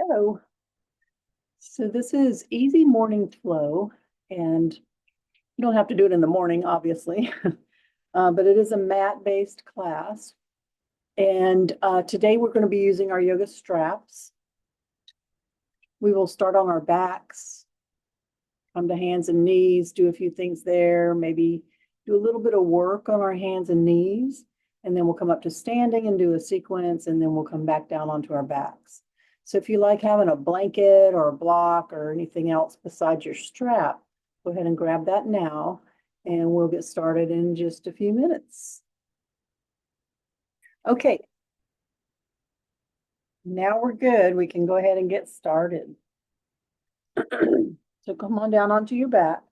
Hello. So this is easy morning flow, and you don't have to do it in the morning, obviously, but it is a mat-based class. And today we're going to be using our yoga straps. We will start on our backs, come to hands and knees, do a few things there, maybe do a little bit of work on our hands and knees, and then we'll come up to standing and do a sequence, and then we'll come back down onto our backs. So if you like having a blanket or a block or anything else besides your strap, go ahead and grab that now, and we'll get started in just a few minutes. Okay, now we're good. We can go ahead and get started. So come on down onto your back.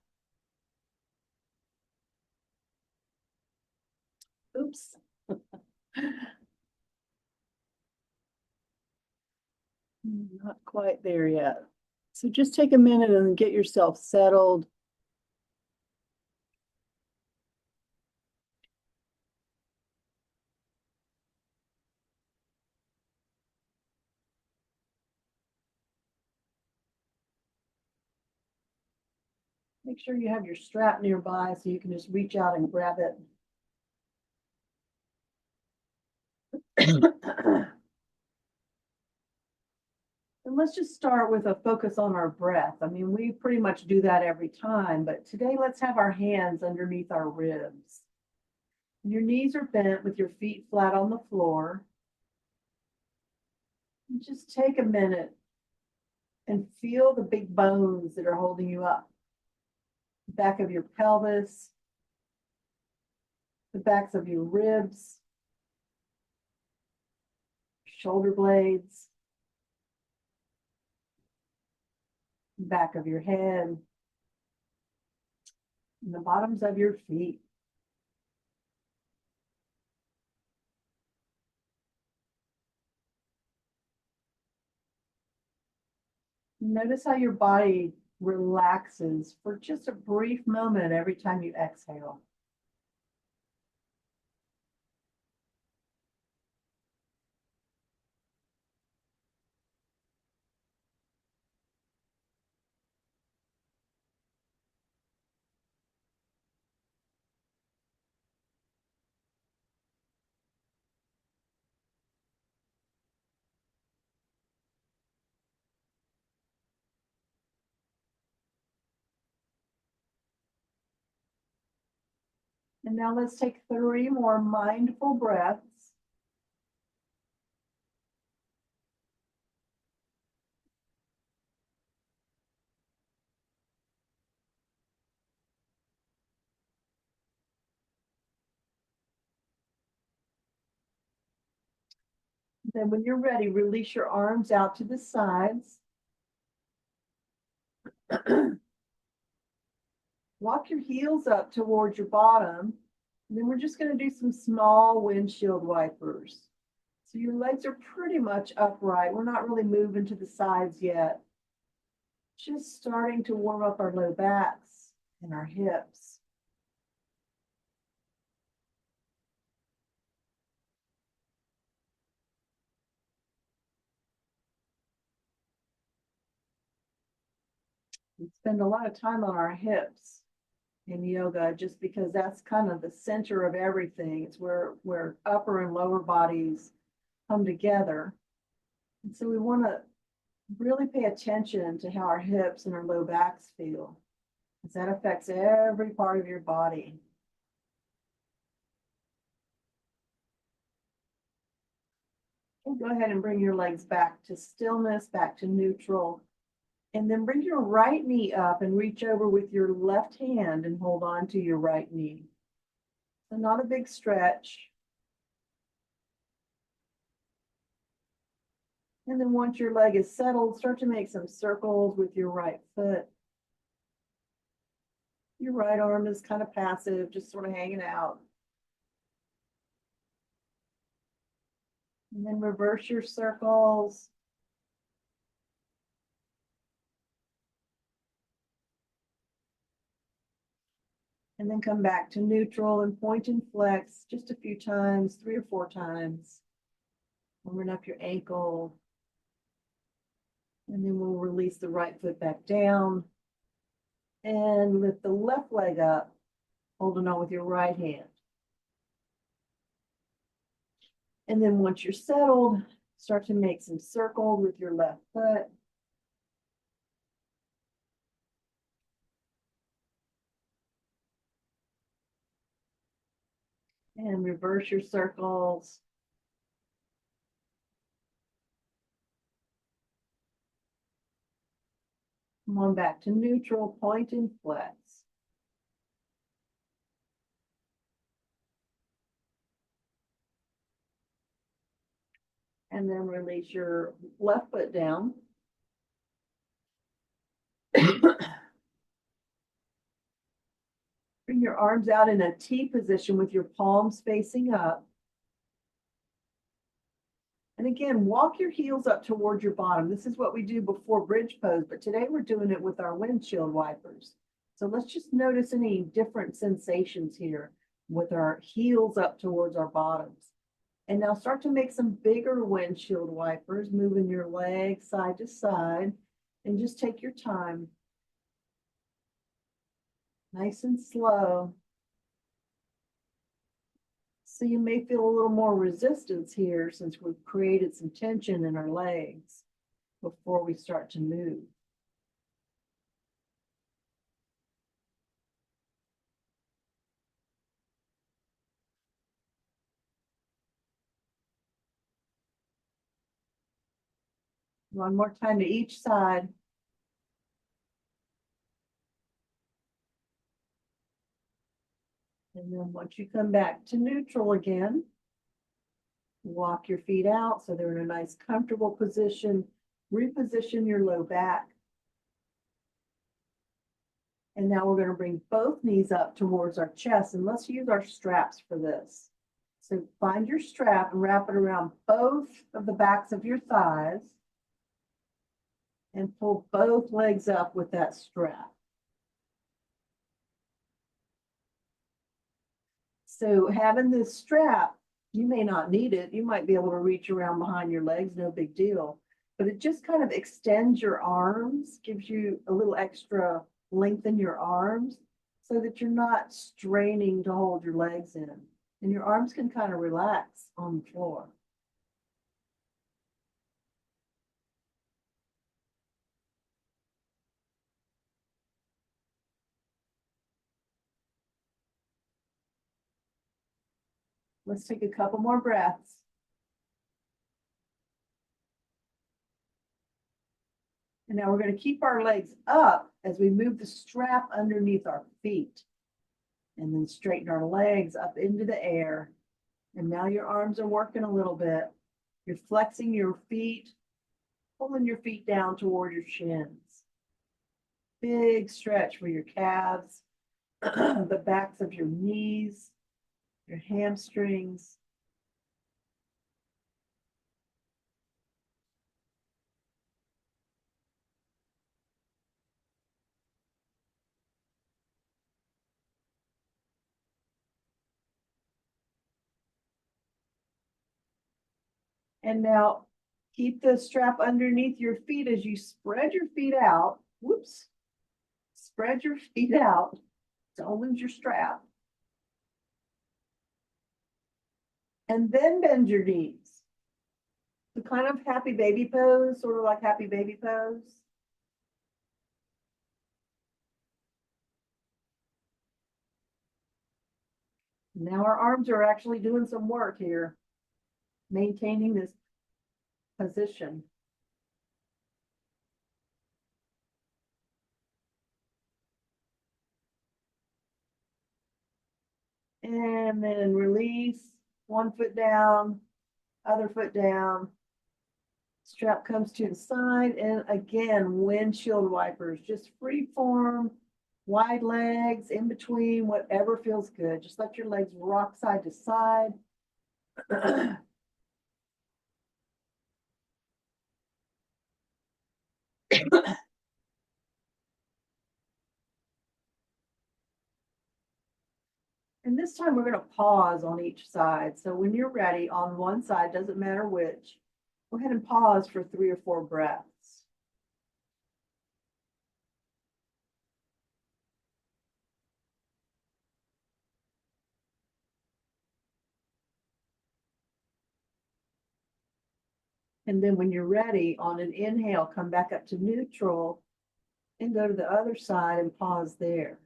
Oops. Not quite there yet. So just take a minute and get yourself settled. Make sure you have your strap nearby so you can just reach out and grab it. And let's just start with a focus on our breath. I mean, we pretty much do that every time, but today let's have our hands underneath our ribs. Your knees are bent with your feet flat on the floor. And just take a minute and feel the big bones that are holding you up. The back of your pelvis, the backs of your ribs, shoulder blades, back of your head, and the bottoms of your feet. Notice how your body relaxes for just a brief moment every time you exhale. And now let's take 3 more mindful breaths. Then when you're ready, release your arms out to the sides. Walk your heels up towards your bottom. And then we're just going to do some small windshield wipers. So your legs are pretty much upright. We're not really moving to the sides yet. Just starting to warm up our low backs and our hips. We spend a lot of time on our hips in yoga just because that's kind of the center of everything. It's where upper and lower bodies come together. And so we want to really pay attention to how our hips and our low backs feel, because that affects every part of your body. And go ahead and bring your legs back to stillness, back to neutral. And then bring your right knee up and reach over with your left hand and hold on to your right knee. So not a big stretch. And then once your leg is settled, start to make some circles with your right foot. Your right arm is kind of passive, just sort of hanging out. And then reverse your circles. And then come back to neutral and point and flex just a few times, 3 or 4 times. Warming up your ankle. And then we'll release the right foot back down and lift the left leg up, holding on with your right hand. And then once you're settled, start to make some circles with your left foot. And reverse your circles. Come on back to neutral, point and flex. And then release your left foot down. Bring your arms out in a T position with your palms facing up. And again, walk your heels up towards your bottom. This is what we do before bridge pose, but today we're doing it with our windshield wipers. So let's just notice any different sensations here with our heels up towards our bottoms. And now start to make some bigger windshield wipers, moving your legs side to side, and just take your time. Nice and slow. So you may feel a little more resistance here since we've created some tension in our legs before we start to move. One more time to each side. And then once you come back to neutral again, walk your feet out so they're in a nice comfortable position. Reposition your low back. And now we're going to bring both knees up towards our chest, and let's use our straps for this. So find your strap and wrap it around both of the backs of your thighs and pull both legs up with that strap. So having this strap, you may not need it. You might be able to reach around behind your legs, no big deal. But it just kind of extends your arms, gives you a little extra length in your arms so that you're not straining to hold your legs in. And your arms can kind of relax on the floor. Let's take a couple more breaths. And now we're going to keep our legs up as we move the strap underneath our feet. And then straighten our legs up into the air. And now your arms are working a little bit. You're flexing your feet, pulling your feet down toward your shins. Big stretch for your calves, the backs of your knees, your hamstrings. And now keep the strap underneath your feet as you spread your feet out. Whoops. Spread your feet out. Don't lose your strap. And then bend your knees. The kind of happy baby pose, sort of like happy baby pose. Now our arms are actually doing some work here, maintaining this position. And then release, one foot down, other foot down. Strap comes to the side, and again, windshield wipers, just free form, wide legs, in between, whatever feels good. Just let your legs rock side to side. And this time we're going to pause on each side. So when you're ready on one side, doesn't matter which, go ahead and pause for 3 or 4 breaths. And then when you're ready, on an inhale, come back up to neutral and go to the other side and pause there.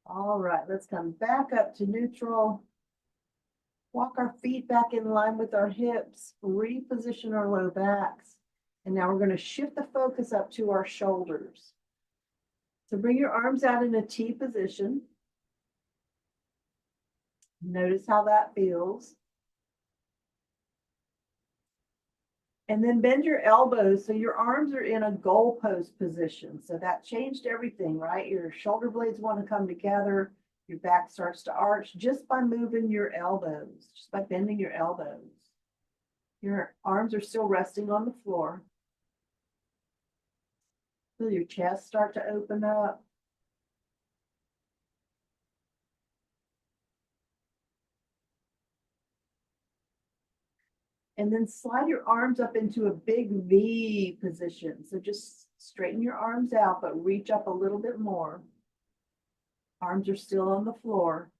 All right, let's come back up to neutral. Walk our feet back in line with our hips, reposition our low backs. And now we're going to shift the focus up to our shoulders. So bring your arms out in a T position. Notice how that feels. And then bend your elbows so your arms are in a goalpost position. So that changed everything, right? Your shoulder blades want to come together. Your back starts to arch just by moving your elbows, just by bending your elbows. Your arms are still resting on the floor. Feel your chest start to open up. And then slide your arms up into a big V position. So just straighten your arms out, but reach up a little bit more. Arms are still on the floor.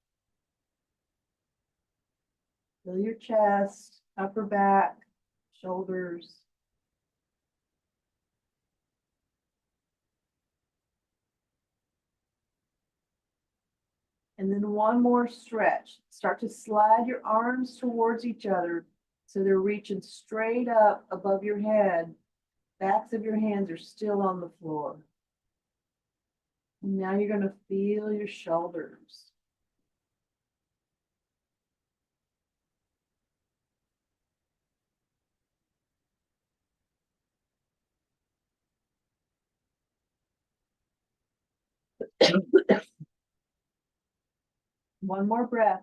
Feel your chest, upper back, shoulders. And then one more stretch. Start to slide your arms towards each other so they're reaching straight up above your head. Backs of your hands are still on the floor. And now you're going to feel your shoulders. One more breath.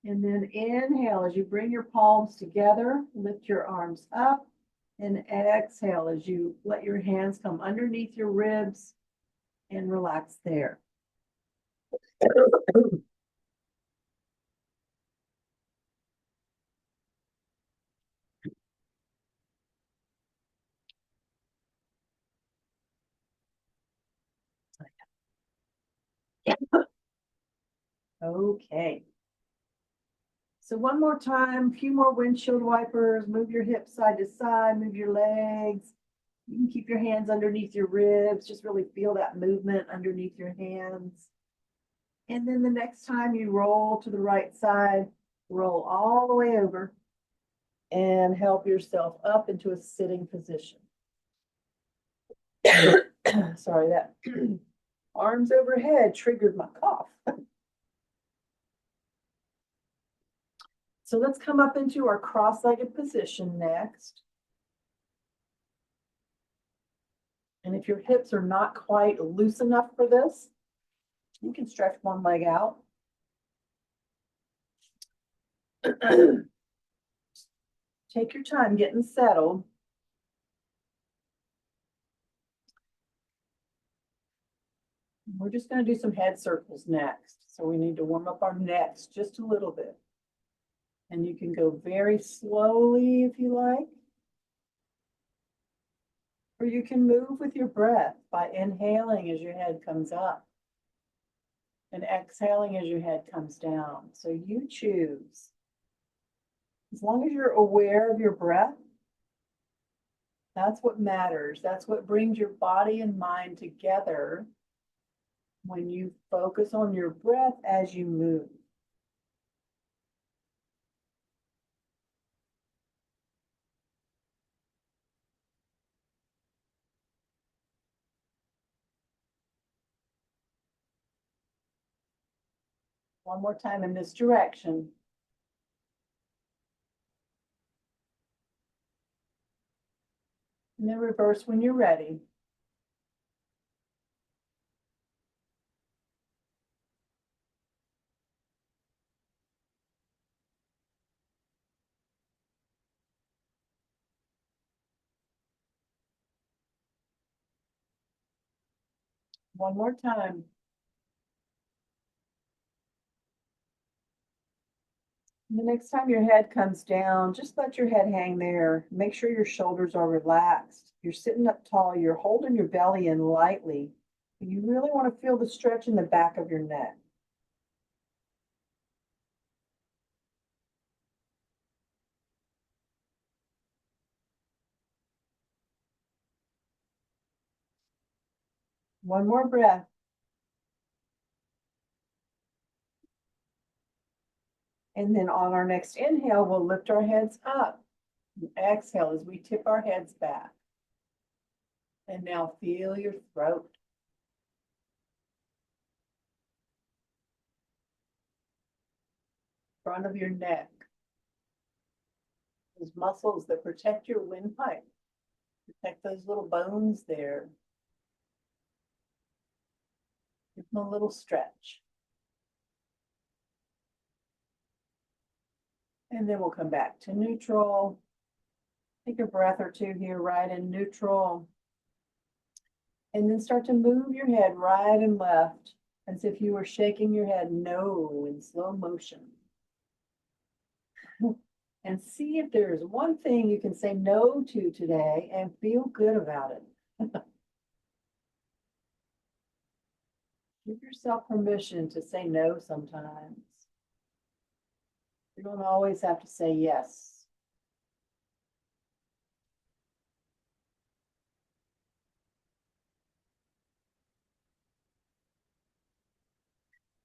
And then inhale as you bring your palms together, lift your arms up, and exhale as you let your hands come underneath your ribs and relax there. Okay. So one more time, a few more windshield wipers, move your hips side to side, move your legs. You can keep your hands underneath your ribs, just really feel that movement underneath your hands. And then the next time you roll to the right side, roll all the way over and help yourself up into a sitting position. Sorry, that arms overhead triggered my cough. So let's come up into our cross-legged position next. And if your hips are not quite loose enough for this, you can stretch one leg out. Take your time getting settled. We're just going to do some head circles next. So we need to warm up our necks just a little bit. And you can go very slowly if you like. Or you can move with your breath by inhaling as your head comes up and exhaling as your head comes down. So you choose. As long as you're aware of your breath, that's what matters. That's what brings your body and mind together when you focus on your breath as you move. One more time in this direction. And then reverse when you're ready. One more time. The next time your head comes down, just let your head hang there. Make sure your shoulders are relaxed. You're sitting up tall, you're holding your belly in lightly. You really want to feel the stretch in the back of your neck. One more breath. And then on our next inhale, we'll lift our heads up. And exhale as we tip our heads back. And now feel your throat. Front of your neck. Those muscles that protect your windpipe. Protect those little bones there. Give them a little stretch. And then we'll come back to neutral. Take a breath or two here, right in neutral. And then start to move your head right and left as if you were shaking your head no in slow motion. And see if there's one thing you can say no to today and feel good about it. Give yourself permission to say no sometimes. You don't always have to say yes.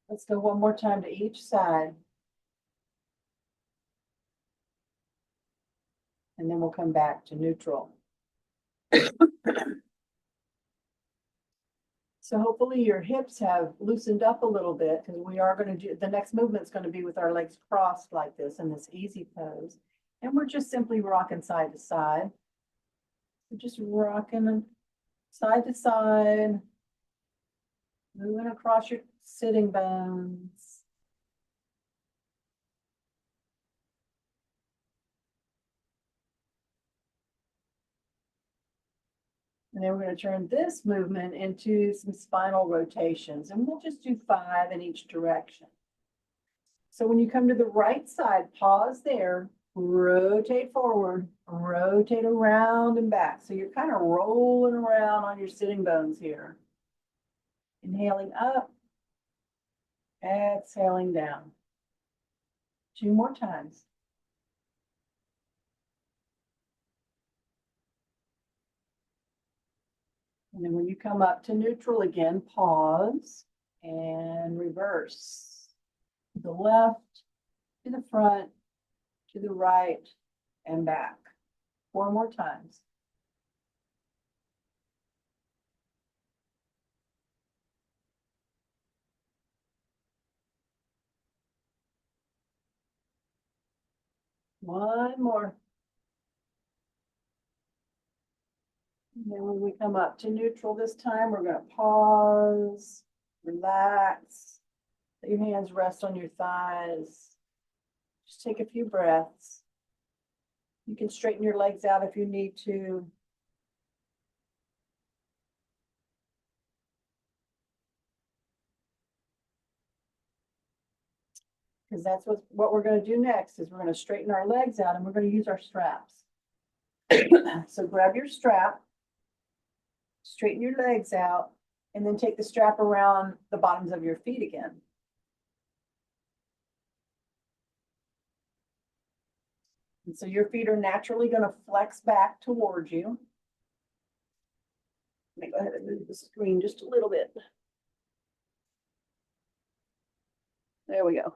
Let's go one more time to each side. And then we'll come back to neutral. So hopefully your hips have loosened up a little bit because we are going to do, the next movement's going to be with our legs crossed like this in this easy pose. And we're just simply rocking side to side. We're just rocking side to side, moving across your sitting bones. And then we're going to turn this movement into some spinal rotations. And we'll just do 5 in each direction. So when you come to the right side, pause there, rotate forward, rotate around and back. So you're kind of rolling around on your sitting bones here. Inhaling up, exhaling down. 2 more times. And then when you come up to neutral again, pause and reverse. To the left, to the front, to the right, and back. 4 more times. One more. And then when we come up to neutral this time, we're going to pause, relax, let your hands rest on your thighs. Just take a few breaths. You can straighten your legs out if you need to. Because that's what we're going to do next is we're going to straighten our legs out and we're going to use our straps. So grab your strap, straighten your legs out, and then take the strap around the bottoms of your feet again. And so your feet are naturally going to flex back towards you. Let me go ahead and move the screen just a little bit. There we go.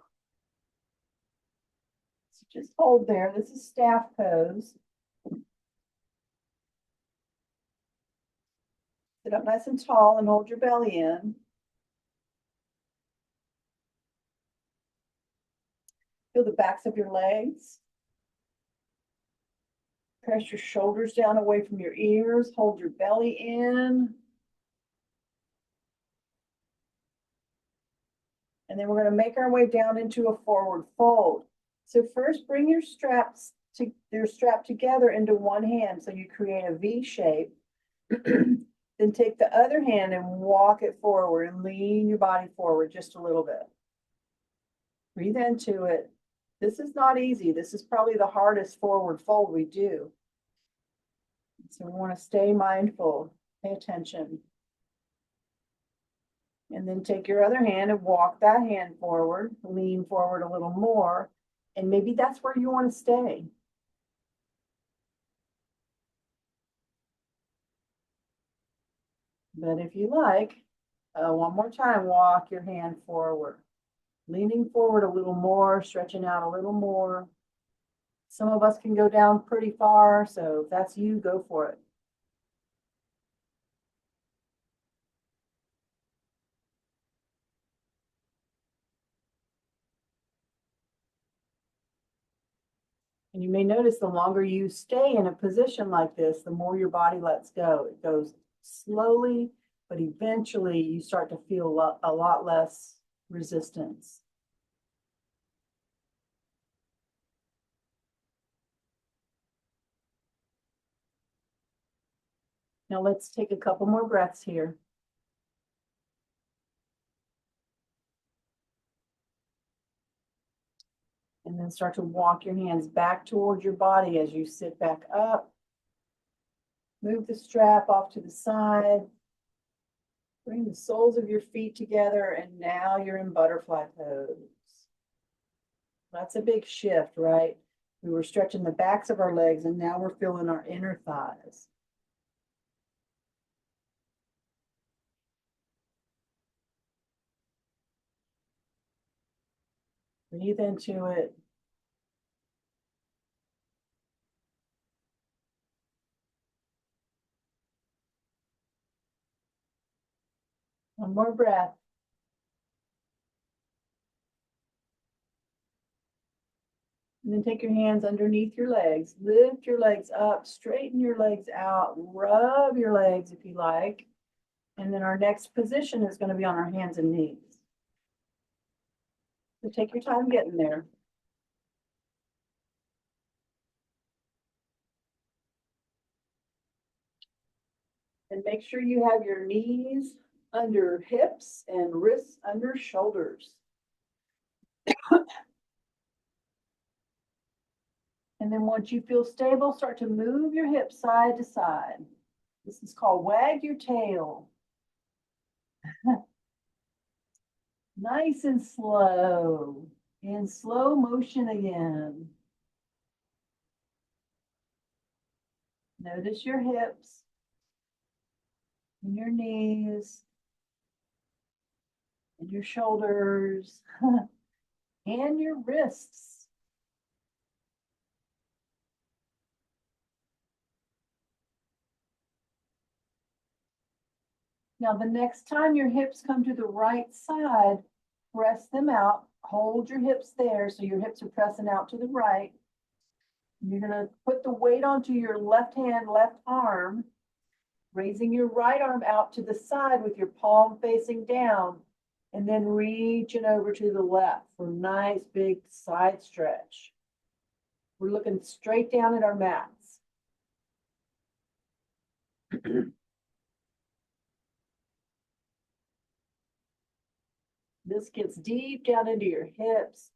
So just hold there. This is staff pose. Sit up nice and tall and hold your belly in. Feel the backs of your legs. Press your shoulders down away from your ears. Hold your belly in. And then we're going to make our way down into a forward fold. So first bring your straps to your strap together into one hand so you create a V shape. Then take the other hand and walk it forward and lean your body forward just a little bit. Breathe into it. This is not easy. This is probably the hardest forward fold we do. So we want to stay mindful, pay attention. And then take your other hand and walk that hand forward, lean forward a little more, and maybe that's where you want to stay. But if you like, one more time, walk your hand forward, leaning forward a little more, stretching out a little more. Some of us can go down pretty far, so if that's you, go for it. And you may notice the longer you stay in a position like this, the more your body lets go. It goes slowly, but eventually you start to feel a lot less resistance. Now let's take a couple more breaths here. And then start to walk your hands back towards your body as you sit back up. Move the strap off to the side. Bring the soles of your feet together, and now you're in butterfly pose. That's a big shift, right? We were stretching the backs of our legs, and now we're feeling our inner thighs. Breathe into it. One more breath. And then take your hands underneath your legs. Lift your legs up, straighten your legs out, rub your legs if you like. And then our next position is going to be on our hands and knees. So take your time getting there. And make sure you have your knees under hips and wrists under shoulders. And then once you feel stable, start to move your hips side to side. This is called wag your tail. Nice and slow. In slow motion again. Notice your hips and your knees and your shoulders and your wrists. Now, the next time your hips come to the right side, press them out. Hold your hips there so your hips are pressing out to the right. You're going to put the weight onto your left hand, left arm, raising your right arm out to the side with your palm facing down, and then reaching over to the left for a nice big side stretch. We're looking straight down at our mats. This gets deep down into your hips,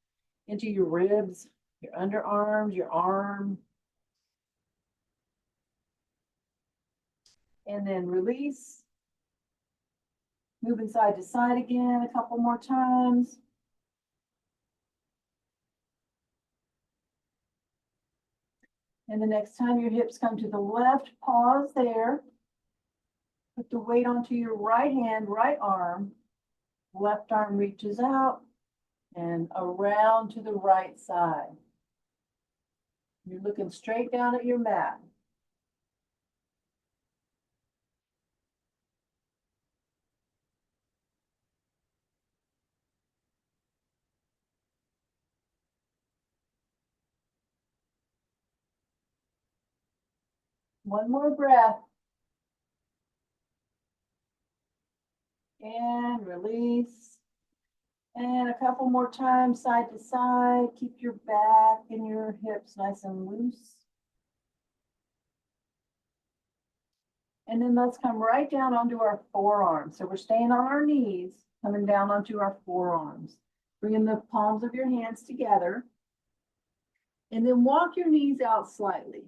into your ribs, your underarms, your arm. And then release. Moving side to side again a couple more times. And the next time your hips come to the left, pause there. Put the weight onto your right hand, right arm. Left arm reaches out and around to the right side. You're looking straight down at your mat. One more breath. And release. And a couple more times, side to side. Keep your back and your hips nice and loose. And then let's come right down onto our forearms. So we're staying on our knees, coming down onto our forearms. Bringing the palms of your hands together. And then walk your knees out slightly.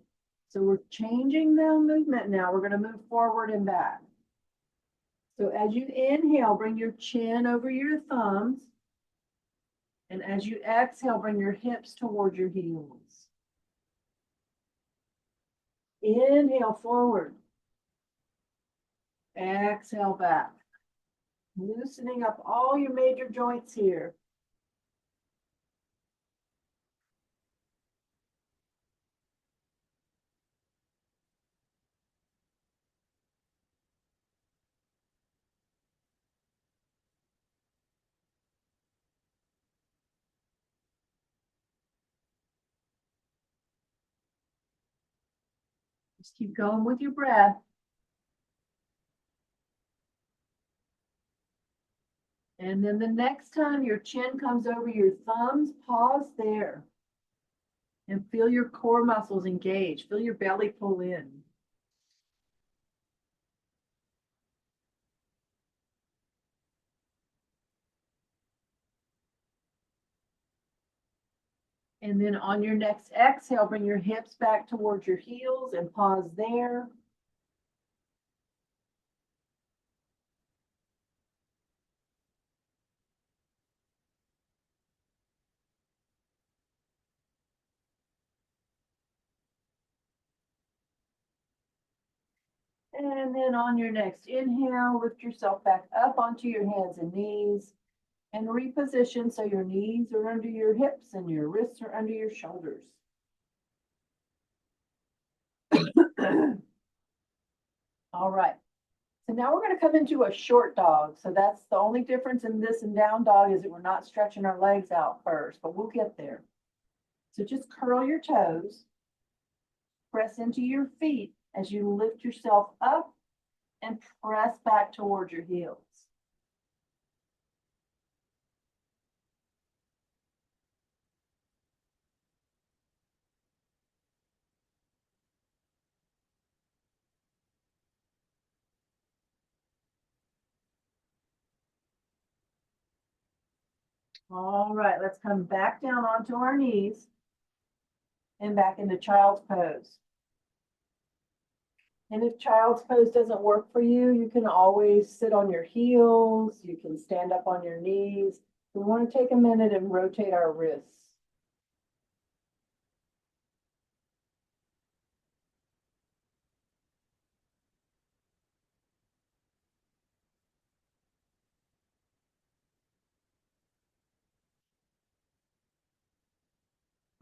So we're changing the movement now. We're going to move forward and back. So as you inhale, bring your chin over your thumbs. And as you exhale, bring your hips toward your heels. Inhale forward. Exhale back. Loosening up all your major joints here. Just keep going with your breath. And then the next time your chin comes over your thumbs, pause there. And feel your core muscles engage. Feel your belly pull in. And then on your next exhale, bring your hips back towards your heels and pause there. And then on your next inhale, lift yourself back up onto your hands and knees and reposition so your knees are under your hips and your wrists are under your shoulders. All right. So now we're going to come into a short dog. So that's the only difference in this and down dog is that we're not stretching our legs out first, but we'll get there. So just curl your toes, press into your feet as you lift yourself up and press back towards your heels. All right, let's come back down onto our knees and back into child's pose. And if child's pose doesn't work for you, you can always sit on your heels. You can stand up on your knees. We want to take a minute and rotate our wrists.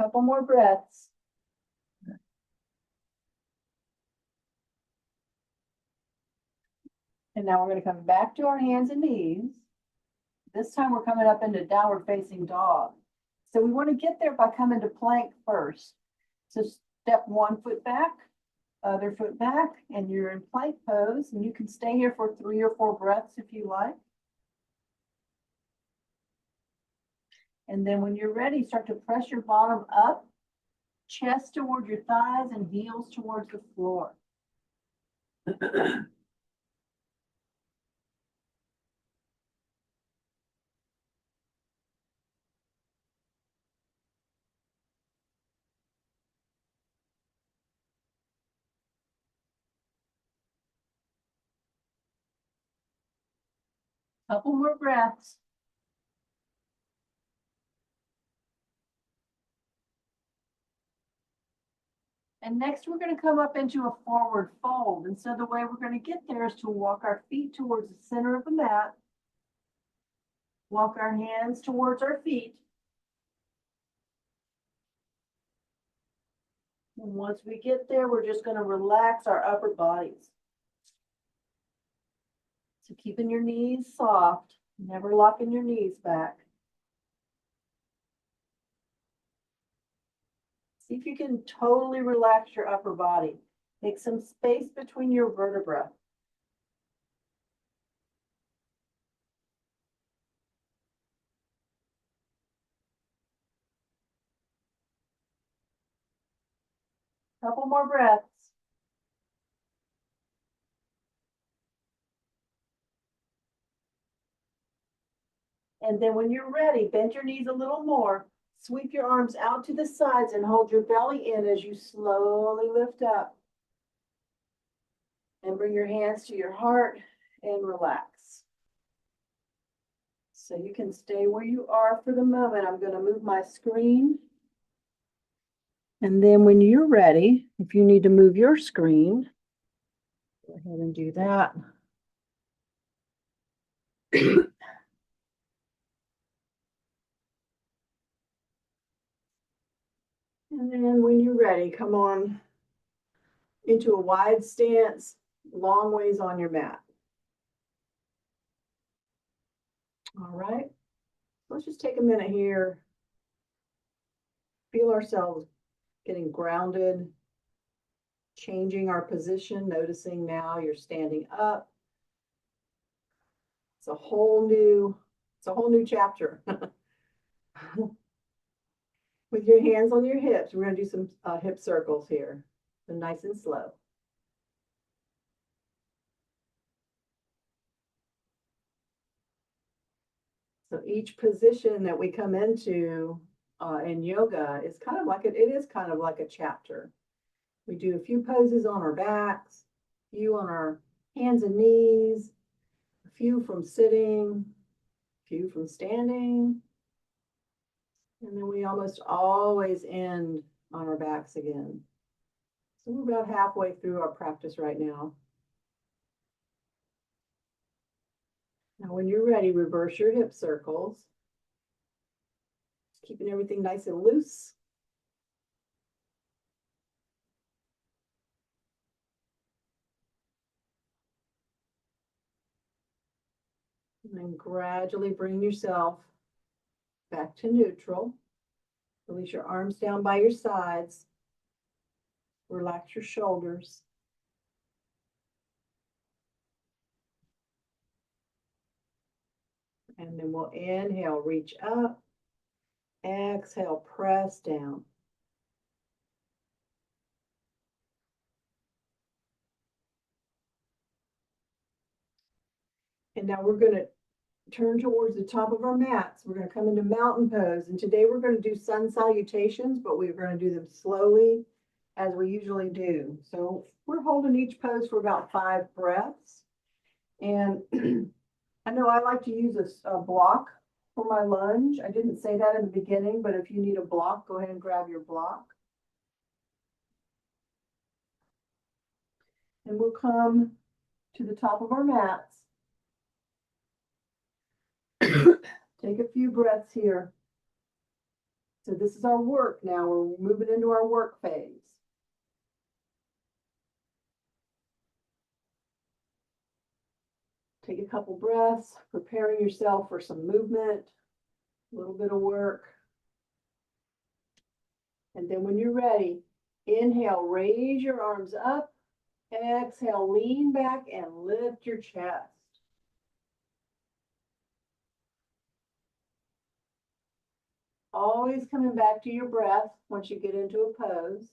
Couple more breaths. And now we're going to come back to our hands and knees. This time we're coming up into downward facing dog. So we want to get there by coming to plank first. So step one foot back, other foot back, and you're in plank pose. And you can stay here for 3 or 4 breaths if you like. And then when you're ready, start to press your bottom up, chest toward your thighs and heels towards the floor. Couple more breaths. And next we're going to come up into a forward fold. And so the way we're going to get there is to walk our feet towards the center of the mat. Walk our hands towards our feet. And once we get there, we're just going to relax our upper bodies. So keeping your knees soft, never locking your knees back. See if you can totally relax your upper body. Make some space between your vertebrae. Couple more breaths. And then when you're ready, bend your knees a little more. Sweep your arms out to the sides and hold your belly in as you slowly lift up. And bring your hands to your heart and relax. So you can stay where you are for the moment. I'm going to move my screen. And then when you're ready, if you need to move your screen, go ahead and do that. And then when you're ready, come on into a wide stance, long ways on your mat. All right, let's just take a minute here. Feel ourselves getting grounded, changing our position, noticing now you're standing up. It's a whole new chapter. With your hands on your hips, we're going to do some hip circles here. So nice and slow. So each position that we come into in yoga is kind of like it is kind of like a chapter. We do a few poses on our backs, a few on our hands and knees, a few from sitting, a few from standing, and then we almost always end on our backs again. So we're about halfway through our practice right now. Now, when you're ready, reverse your hip circles. Keeping everything nice and loose. And then gradually bring yourself back to neutral. Release your arms down by your sides. Relax your shoulders. And then we'll inhale, reach up. Exhale, press down. And now we're going to turn towards the top of our mats. We're going to come into mountain pose. And today we're going to do sun salutations, but we're going to do them slowly as we usually do. So we're holding each pose for about 5 breaths. And I know I like to use a block for my lunge. I didn't say that in the beginning, but if you need a block, go ahead and grab your block. And we'll come to the top of our mats. Take a few breaths here. So this is our work now. We're moving into our work phase. Take a couple breaths, preparing yourself for some movement, a little bit of work. And then when you're ready, inhale, raise your arms up. Exhale, lean back and lift your chest. Always coming back to your breath once you get into a pose.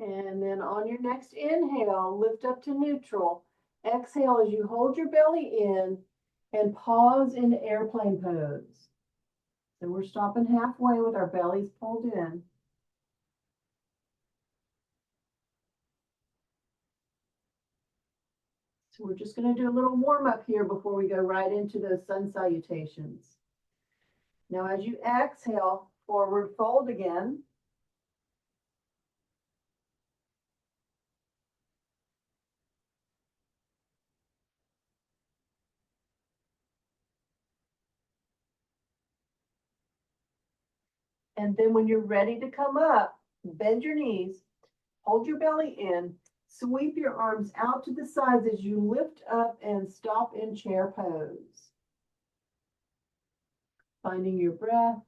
And then on your next inhale, lift up to neutral. Exhale as you hold your belly in and pause into airplane pose. So we're stopping halfway with our bellies pulled in. So we're just going to do a little warm up here before we go right into those sun salutations. Now, as you exhale, forward fold again. And then when you're ready to come up, bend your knees, hold your belly in, sweep your arms out to the sides as you lift up and stop in chair pose. Finding your breath.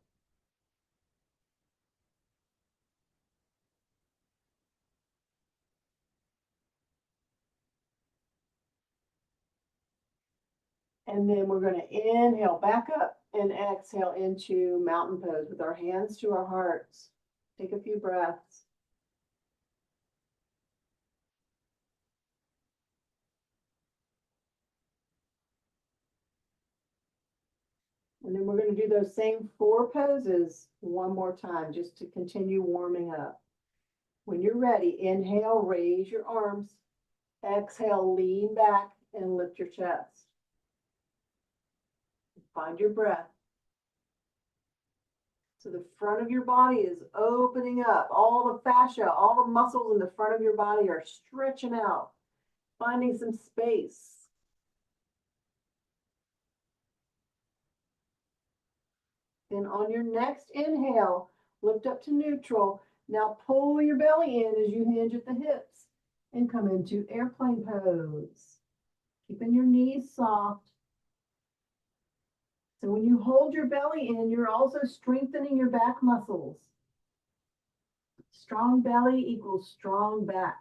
And then we're going to inhale back up and exhale into mountain pose with our hands to our hearts. Take a few breaths. And then we're going to do those same 4 poses one more time, just to continue warming up. When you're ready, inhale, raise your arms. Exhale, lean back and lift your chest. Find your breath. So the front of your body is opening up. All the fascia, all the muscles in the front of your body are stretching out, finding some space. Then on your next inhale, lift up to neutral. Now pull your belly in as you hinge at the hips and come into airplane pose. Keeping your knees soft. So when you hold your belly in, you're also strengthening your back muscles. Strong belly equals strong back.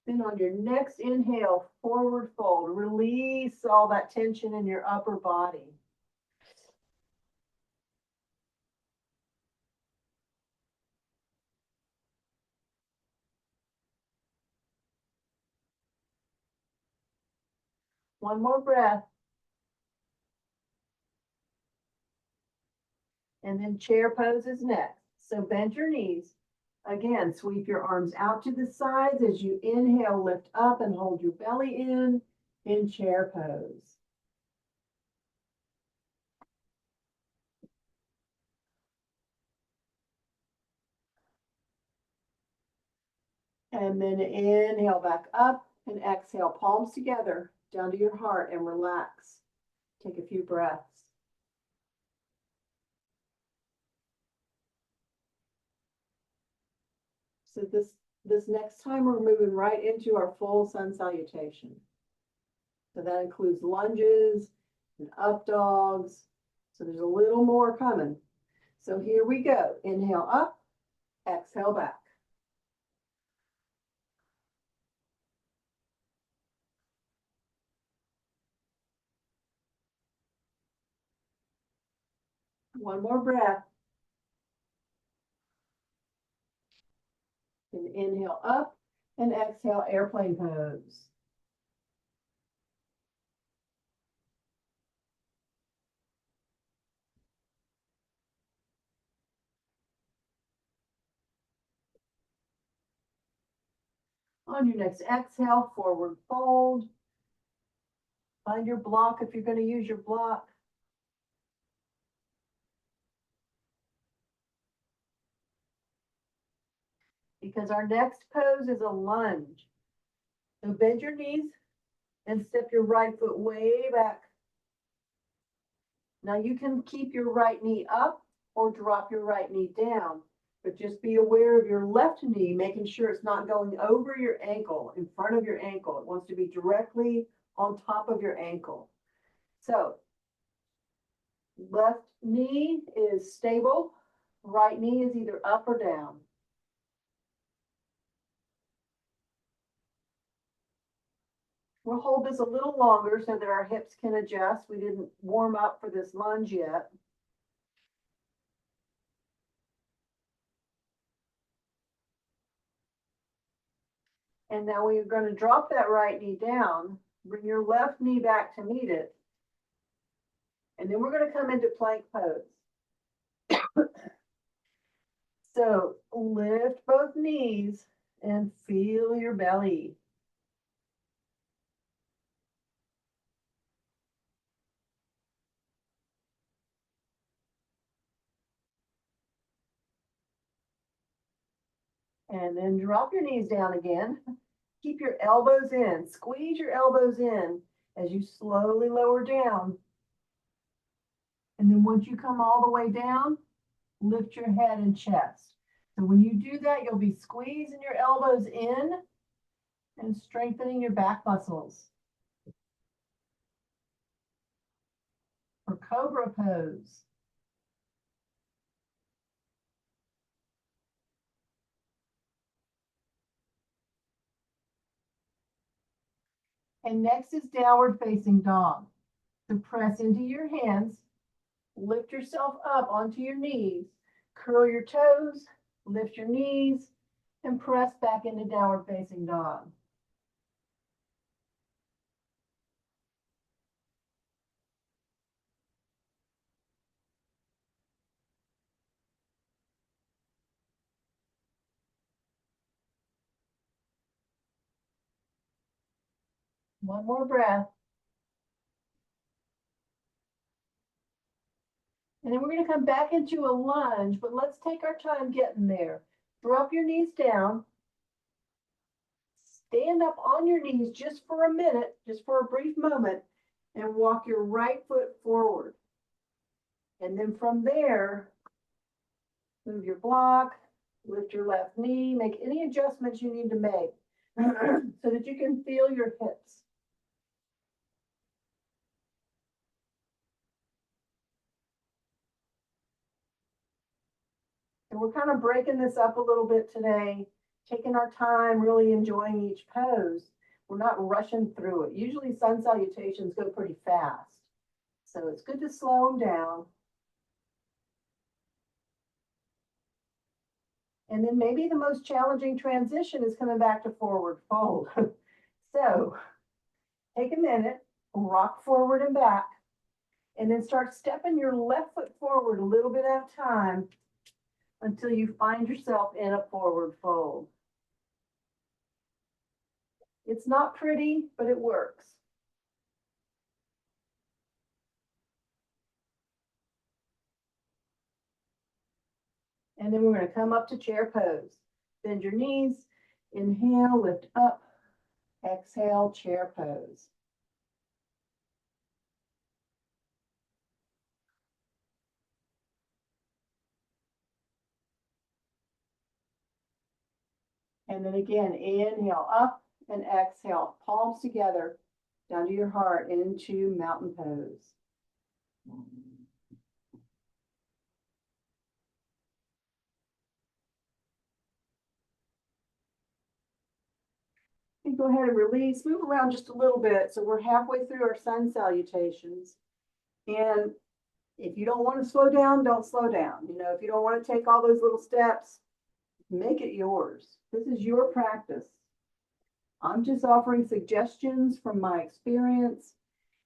Then on your next inhale, forward fold. Release all that tension in your upper body. One more breath. And then chair pose is next. So bend your knees. Again, sweep your arms out to the sides as you inhale, lift up and hold your belly in chair pose. And then inhale back up and exhale, palms together down to your heart and relax. Take a few breaths. So this next time we're moving right into our full sun salutation. So that includes lunges and up dogs. So there's a little more coming. So here we go. Inhale up, exhale back. One more breath. And inhale up and exhale, airplane pose. On your next exhale, forward fold. Find your block if you're going to use your block. Because our next pose is a lunge. So bend your knees and step your right foot way back. Now you can keep your right knee up or drop your right knee down, but just be aware of your left knee, making sure it's not going over your ankle, in front of your ankle. It wants to be directly on top of your ankle. So left knee is stable, right knee is either up or down. We'll hold this a little longer so that our hips can adjust. We didn't warm up for this lunge yet. And now we're going to drop that right knee down, bring your left knee back to meet it. And then we're going to come into plank pose. So lift both knees and feel your belly. And then drop your knees down again. Keep your elbows in. Squeeze your elbows in as you slowly lower down. And then once you come all the way down, lift your head and chest. So when you do that, you'll be squeezing your elbows in and strengthening your back muscles. For cobra pose. And next is downward facing dog. So press into your hands, lift yourself up onto your knees, curl your toes, lift your knees, and press back into downward facing dog. One more breath. And then we're going to come back into a lunge, but let's take our time getting there. Drop your knees down. Stand up on your knees just for a minute, just for a brief moment, and walk your right foot forward. And then from there, move your block, lift your left knee, make any adjustments you need to make so that you can feel your hips. And we're kind of breaking this up a little bit today, taking our time, really enjoying each pose. We're not rushing through it. Usually sun salutations go pretty fast. So it's good to slow them down. And then maybe the most challenging transition is coming back to forward fold. So take a minute, rock forward and back, and then start stepping your left foot forward a little bit at a time until you find yourself in a forward fold. It's not pretty, but it works. And then we're going to come up to chair pose. Bend your knees, inhale, lift up, exhale, chair pose. And then again, inhale up and exhale, palms together, down to your heart, into mountain pose. And go ahead and release, move around just a little bit. So we're halfway through our sun salutations. And if you don't want to slow down, don't slow down. You know, if you don't want to take all those little steps, make it yours. This is your practice. I'm just offering suggestions from my experience.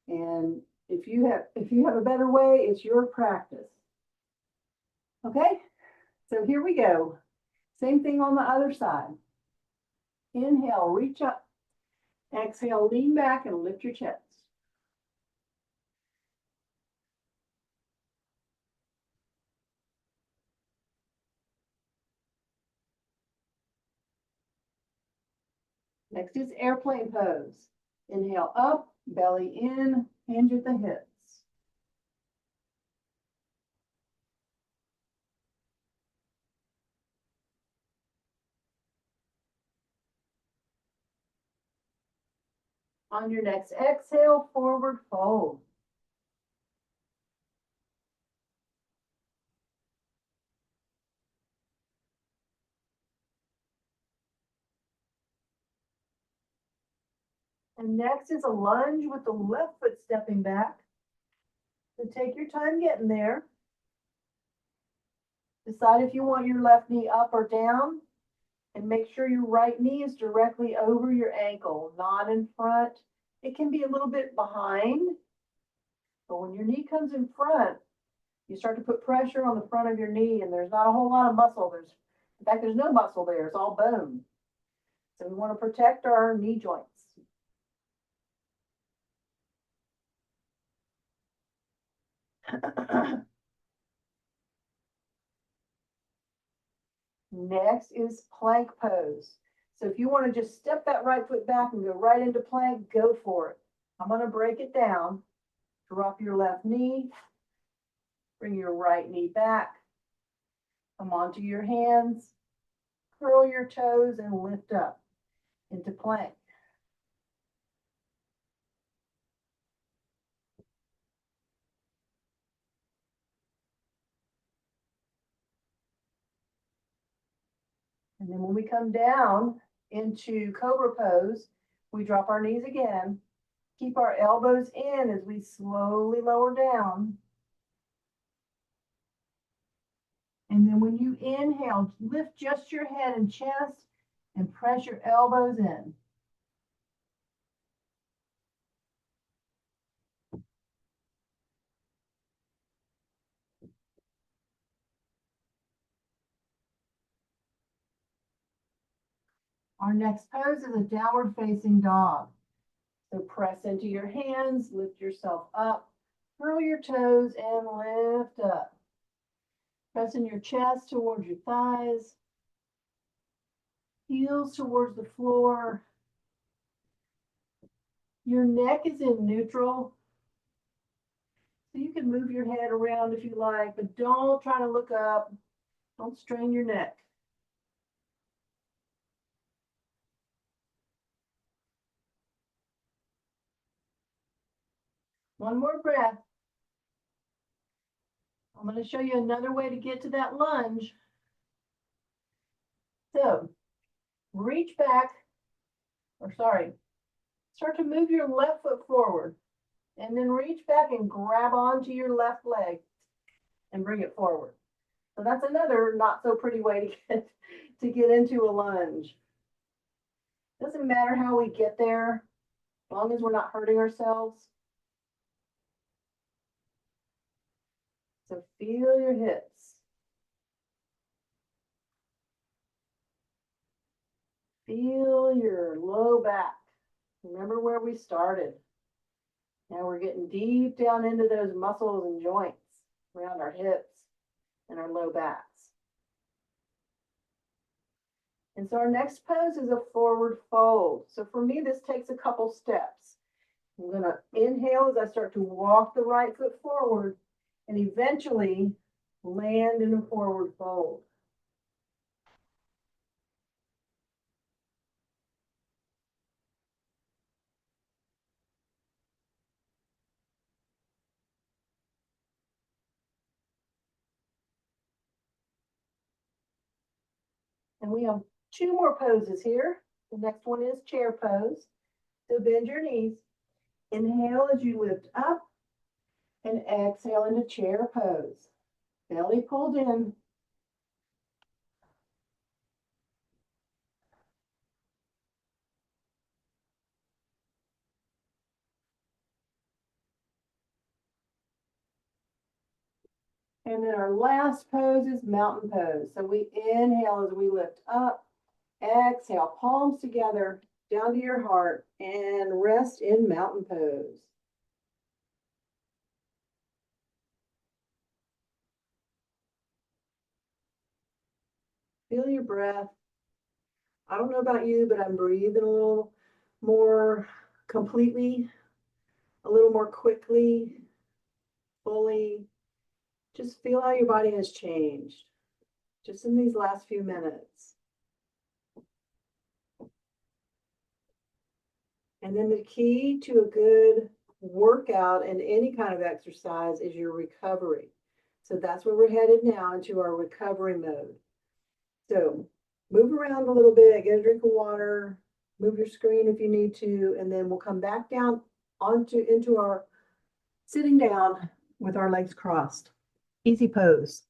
And if you have a better way, it's your practice. Okay, so here we go. Same thing on the other side. Inhale, reach up. Exhale, lean back and lift your chest. Next is airplane pose. Inhale up, belly in, hinge at the hips. On your next exhale, forward fold. And next is a lunge with the left foot stepping back. So take your time getting there. Decide if you want your left knee up or down, and make sure your right knee is directly over your ankle, not in front. It can be a little bit behind, but when your knee comes in front, you start to put pressure on the front of your knee, and there's not a whole lot of muscle. In fact, there's no muscle there. It's all bone. So we want to protect our knee joints. Next is plank pose. So if you want to just step that right foot back and go right into plank, go for it. I'm going to break it down. Drop your left knee. Bring your right knee back. Come onto your hands. Curl your toes and lift up into plank. And then when we come down into cobra pose, we drop our knees again. Keep our elbows in as we slowly lower down. And then when you inhale, lift just your head and chest and press your elbows in. Our next pose is a downward facing dog. So press into your hands, lift yourself up, curl your toes and lift up. Pressing your chest towards your thighs, heels towards the floor. Your neck is in neutral. So you can move your head around if you like, but don't try to look up. Don't strain your neck. One more breath. I'm going to show you another way to get to that lunge. So reach back, start to move your left foot forward and then reach back and grab onto your left leg and bring it forward. So that's another not so pretty way to get into a lunge. Doesn't matter how we get there, as long as we're not hurting ourselves. So feel your hips. Feel your low back. Remember where we started. Now we're getting deep down into those muscles and joints around our hips and our low backs. And so our next pose is a forward fold. So for me, this takes a couple steps. I'm going to inhale as I start to walk the right foot forward and eventually land in a forward fold. And we have two more poses here. The next one is chair pose. So bend your knees. Inhale as you lift up and exhale into chair pose. Belly pulled in. And then our last pose is mountain pose. So we inhale as we lift up, exhale, palms together, down to your heart, and rest in mountain pose. Feel your breath. I don't know about you, but I'm breathing a little more completely, a little more quickly, fully. Just feel how your body has changed just in these last few minutes. And then the key to a good workout and any kind of exercise is your recovery. So that's where we're headed now, into our recovery mode. So move around a little bit, get a drink of water, move your screen if you need to, and then we'll come back down into our sitting down with our legs crossed. Easy pose.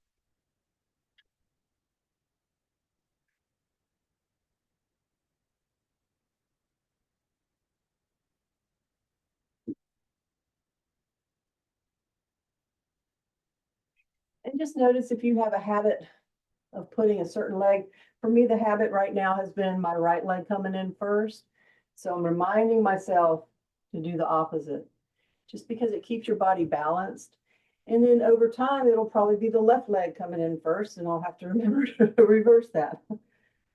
And just notice if you have a habit of putting a certain leg. For me, the habit right now has been my right leg coming in first. So I'm reminding myself to do the opposite, just because it keeps your body balanced. And then over time, it'll probably be the left leg coming in first, and I'll have to remember to reverse that.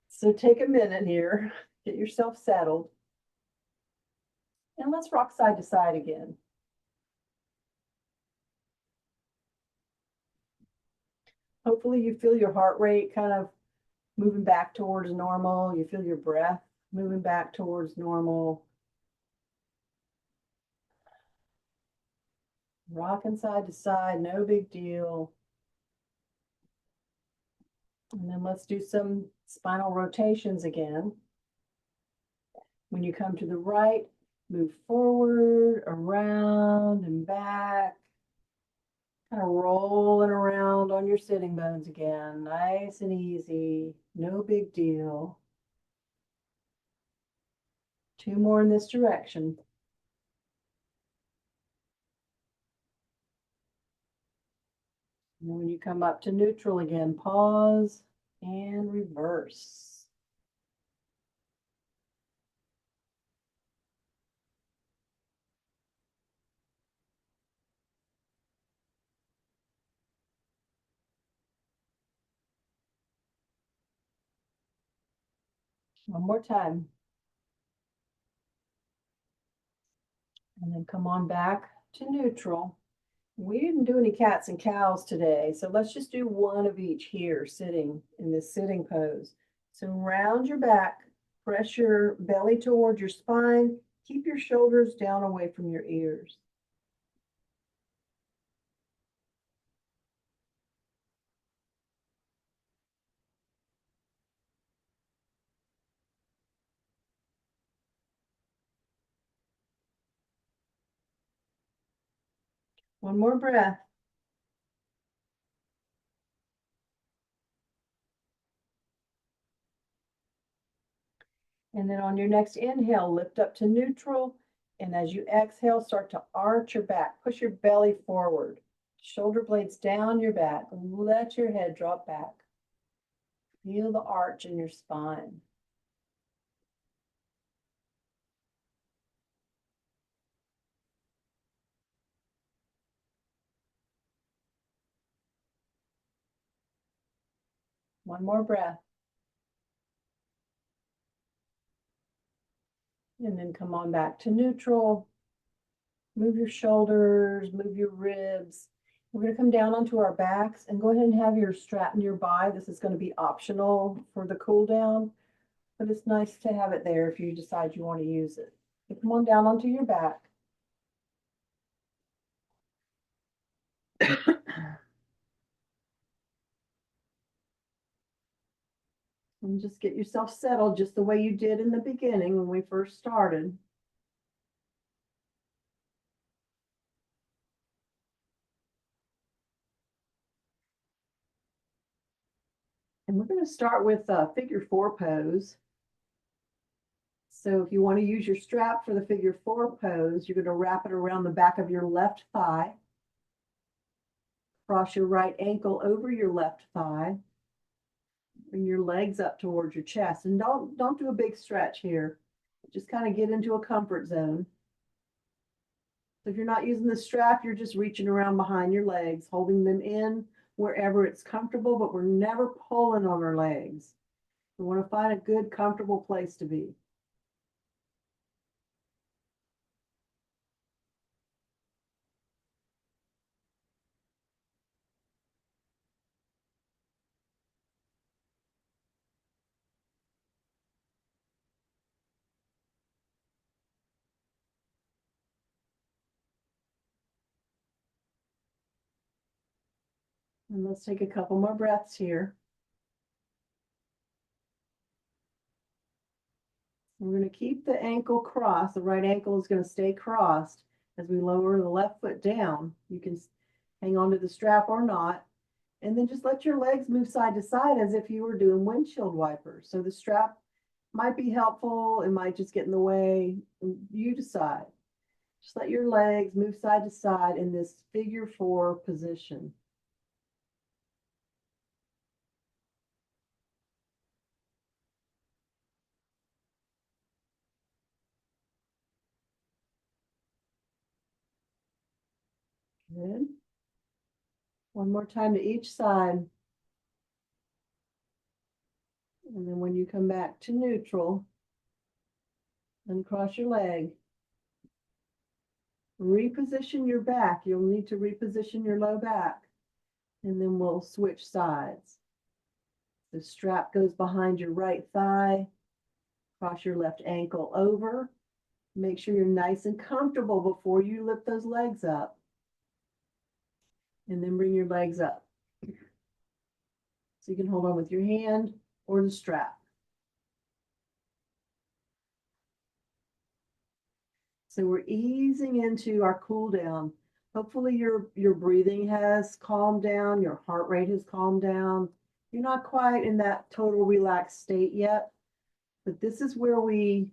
So take a minute here, get yourself settled, and let's rock side to side again. Hopefully you feel your heart rate kind of moving back towards normal. You feel your breath moving back towards normal. Rocking side to side, no big deal. And then let's do some spinal rotations again. When you come to the right, move forward, around, and back. Kind of rolling around on your sitting bones again, nice and easy, no big deal. 2 more in this direction. And then when you come up to neutral again, pause and reverse. One more time. And then come on back to neutral. We didn't do any cats and cows today, so let's just do one of each here, sitting in this sitting pose. So round your back, press your belly towards your spine, keep your shoulders down away from your ears. One more breath. And then on your next inhale, lift up to neutral. And as you exhale, start to arch your back. Push your belly forward. Shoulder blades down your back. Let your head drop back. Feel the arch in your spine. One more breath. And then come on back to neutral. Move your shoulders, move your ribs. We're going to come down onto our backs and go ahead and have your strap nearby. This is going to be optional for the cool down, but it's nice to have it there if you decide you want to use it. So come on down onto your back. And just get yourself settled just the way you did in the beginning when we first started. And we're going to start with a figure 4 pose. So if you want to use your strap for the figure 4 pose, you're going to wrap it around the back of your left thigh. Cross your right ankle over your left thigh. Bring your legs up towards your chest. And don't do a big stretch here. Just kind of get into a comfort zone. So if you're not using the strap, you're just reaching around behind your legs, holding them in wherever it's comfortable, but we're never pulling on our legs. We want to find a good, comfortable place to be. And let's take a couple more breaths here. We're going to keep the ankle crossed. The right ankle is going to stay crossed as we lower the left foot down. You can hang on to the strap or not. And then just let your legs move side to side as if you were doing windshield wipers. So the strap might be helpful. It might just get in the way. You decide. Just let your legs move side to side in this figure 4 position. Good. One more time to each side. And then when you come back to neutral, uncross your leg. Reposition your back. You'll need to reposition your low back. And then we'll switch sides. The strap goes behind your right thigh. Cross your left ankle over. Make sure you're nice and comfortable before you lift those legs up. And then bring your legs up. So you can hold on with your hand or the strap. So we're easing into our cool down. Hopefully your breathing has calmed down, your heart rate has calmed down. You're not quite in that total relaxed state yet, but this is where we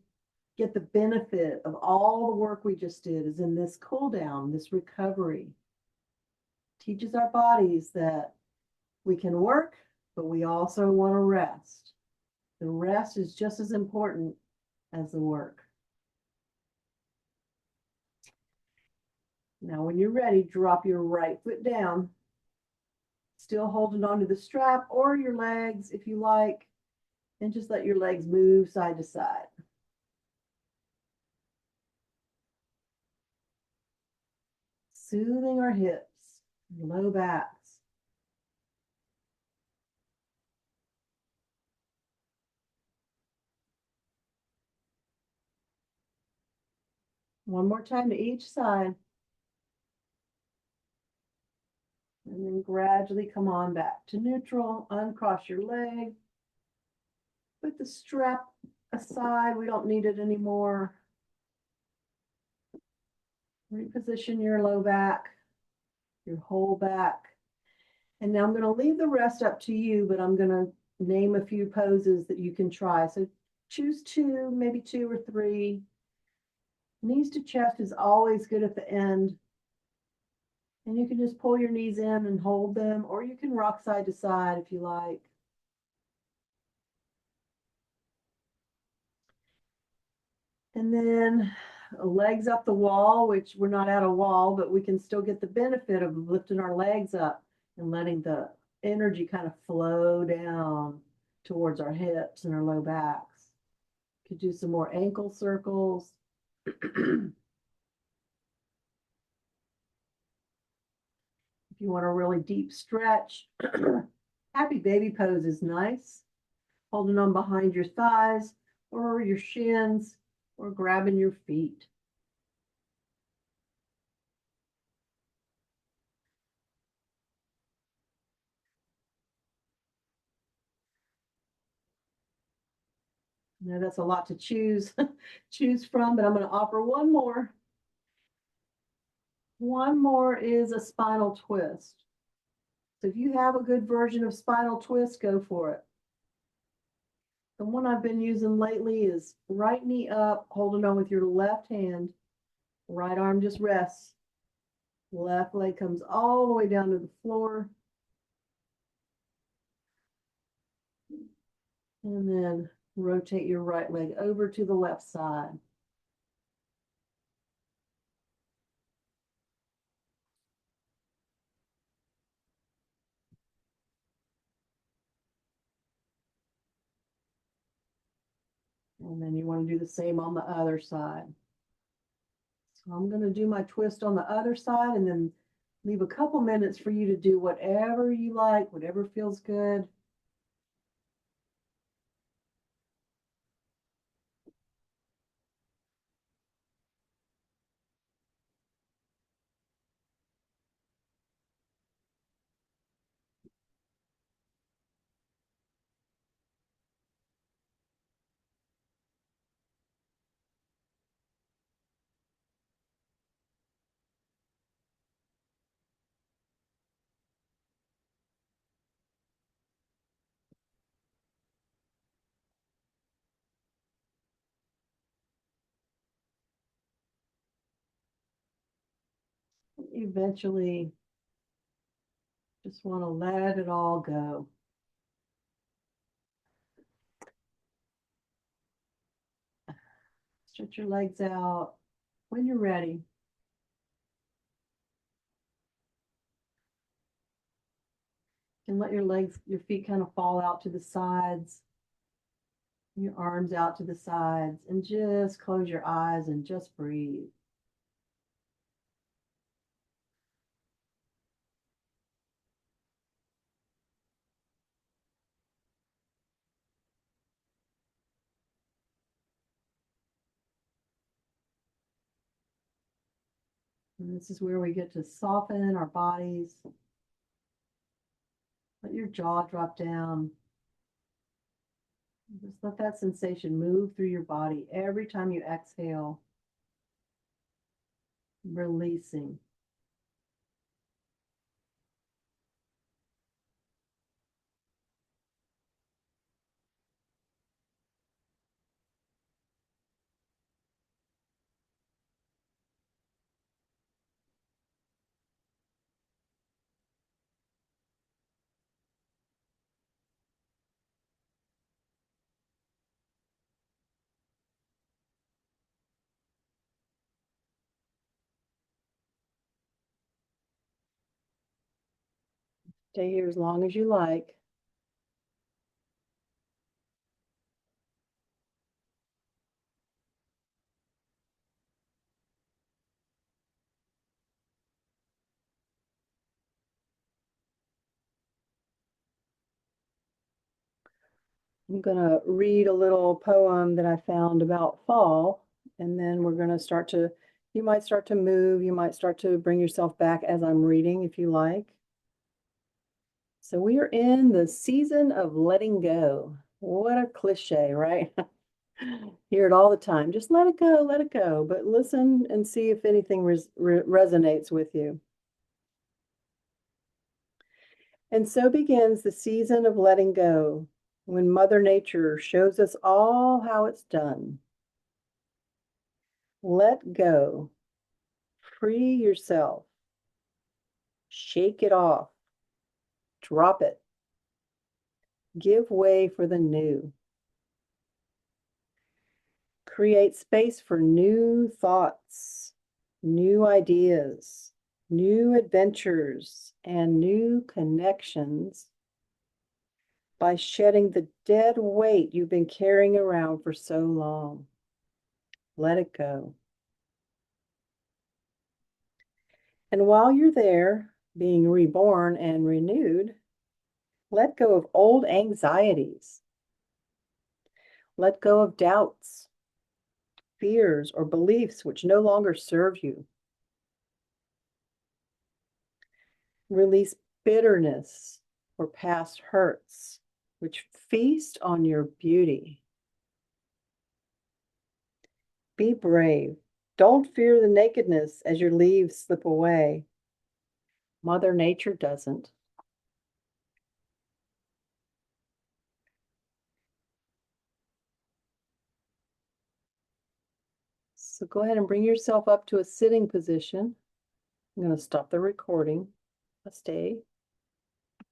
get the benefit of all the work we just did is in this cool down, this recovery. Teaches our bodies that we can work, but we also want to rest. The rest is just as important as the work. Now, when you're ready, drop your right foot down, still holding onto the strap or your legs if you like, and just let your legs move side to side. Soothing our hips, low backs. One more time to each side. And then gradually come on back to neutral. Uncross your leg. Put the strap aside. We don't need it anymore. Reposition your low back, your whole back. And now I'm going to leave the rest up to you, but I'm going to name a few poses that you can try. So choose two, maybe two or three. Knees to chest is always good at the end. And you can just pull your knees in and hold them, or you can rock side to side if you like. And then legs up the wall, which we're not at a wall, but we can still get the benefit of lifting our legs up and letting the energy kind of flow down towards our hips and our low backs. Could do some more ankle circles. If you want a really deep stretch, happy baby pose is nice. Holding on behind your thighs or your shins or grabbing your feet. Now that's a lot to choose from, but I'm going to offer one more. One more is a spinal twist. So if you have a good version of spinal twist, go for it. The one I've been using lately is right knee up, holding on with your left hand. Right arm just rests. Left leg comes all the way down to the floor. And then rotate your right leg over to the left side. And then you want to do the same on the other side. So I'm going to do my twist on the other side and then leave a couple minutes for you to do whatever you like, whatever feels good. Eventually, just want to let it all go. Stretch your legs out when you're ready. And let your feet kind of fall out to the sides, your arms out to the sides, and just close your eyes and just breathe. And this is where we get to soften our bodies. Let your jaw drop down. Just let that sensation move through your body every time you exhale, releasing. Stay here as long as you like. I'm going to read a little poem that I found about fall, and then we're going to start to, you might start to move, you might start to bring yourself back as I'm reading if you like. So we are in the season of letting go. What a cliche, right? Hear it all the time. Just let it go, let it go. But listen and see if anything resonates with you. And so begins the season of letting go, when Mother Nature shows us all how it's done. Let go. Free yourself. Shake it off. Drop it. Give way for the new. Create space for new thoughts, new ideas, new adventures, and new connections by shedding the dead weight you've been carrying around for so long. Let it go. And while you're there, being reborn and renewed, let go of old anxieties. Let go of doubts, fears, or beliefs which no longer serve you. Release bitterness or past hurts, which feast on your beauty. Be brave. Don't fear the nakedness as your leaves slip away. Mother Nature doesn't. So go ahead and bring yourself up to a sitting position. I'm going to stop the recording. Namaste.